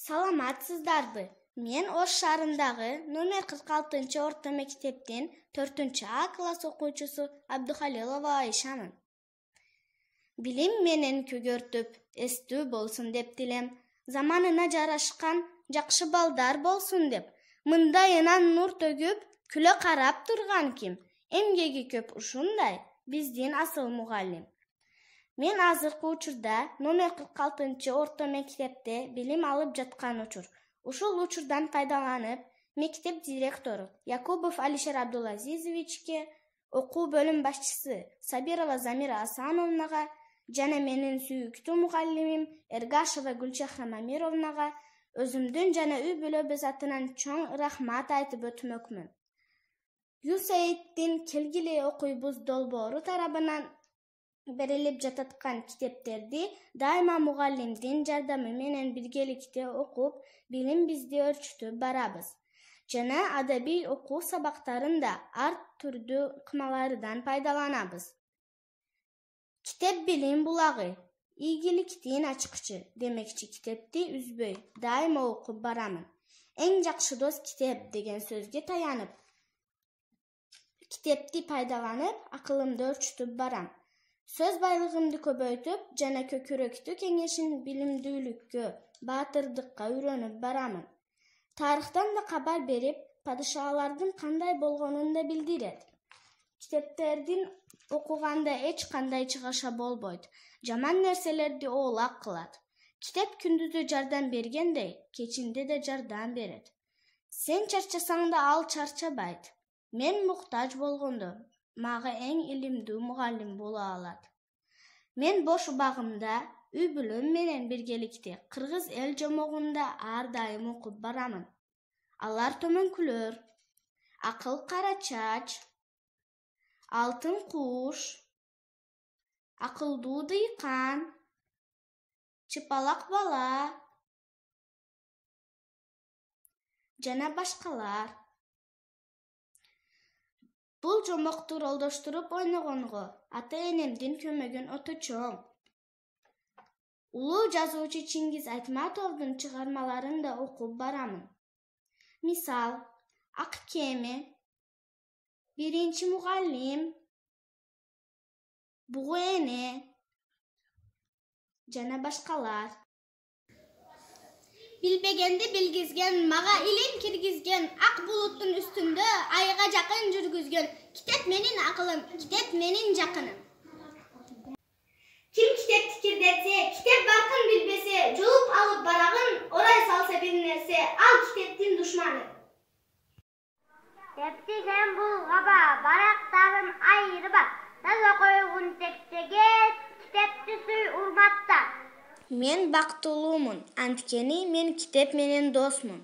Саламатсыздарбы? Мен Ош шаарындагы номер 46 орто мектептин 4А класс окуучусу Абдухалилова Айшамын. Билим менен көгөртүп, эстүү болсун деп тилем. Заманына жарашкан жакшы балдар болсун деп. Мындайынан нур төгүп, күлө карап турган ким? Эмгеги көп ушундай, биздин асыл мугалим. Мен азыркы учурда номер 46 орто мектепте билим алып жаткан учур. Ушул учурдан пайдаланып, мектеп директору Якубов Алишер Абдулазизовичке, окуу бөлүм башчысы Сабирова Замира Асановнага жана менин сүйүктүү мугалимим Эргашева Гүлчахра Мамировнага өзүмдүн жана үй бүлөбүз атынан чоң рахмат айтып өтмөкмүн. ЮСАИДтин келгиле окуйбуз долбоору тарабынан берилип жататкан китептерди дайыма мугалимдин жардамы менен биргеликте окуп, билим бизди өрчүтүп барабыз. Жана адабий окуу сабактарында ар түрдүү ыкмалардан пайдаланабыз. Китеп билим булагы, ийгиликтин ачкычы, демекчи китепти үзбөй, дайыма окуп барамын. Эң жакшы дос китеп деген сөзгө таянып, китепти пайдаланып, акылымды өрчүтүп барам. Сөз байлыгымды көбөйтүп, жана көкүрөктү кеңешин билимдүүлүккө, баатырдыкка үйрөнүп барамын. Тарыхтан да кабар берип, падышалардын кандай болгонун да билдирет. Китептердин окуганда эч кандай чыгаша болбойт. Жаман нерселерди оолак кылат. Китеп күндүзү жардам бергендей, кечинде да жардам берет. Сен чарчасаң да ал чарчабайт. Мен муктаж болгондо мага эң илимдүү мугалим боло алат. Мен бош убагымда үй бүлөм менен биргеликте кыргыз эл жомогунда ар дайым окуп барамын. Алар төмөнкүлөр, акыл кара чач, алтын куш, акылдуу дыйкан, чыпалак бала жана башкалар. Бул жомокту ролдоштуруп ойногонго ата-энемдин көмөгүн өтө чоң. Улуу жазуучу Чингиз Айтматовдун чыгармаларын да окуп барамын. Мисал, Ак кеме, Биринчи мугалим, Бугу эне жана башкалар. Билбегенди билгизген, мага илим киргизген, ак булуттун үстүндө айга жакын жүргүзгөн. Китеп менин акылым, китеп менин жакыным. Ким китепти кирдетсе, китеп баркын билбесе, жулуп алып барагын, орай салса бир нерсе, ал китептин душманы. Китепти сен булгаба, барактарын айырба, таза койгун тектеге, китепти суй урматта. Мен бактылуумун, анткени мен китеп менен досмун.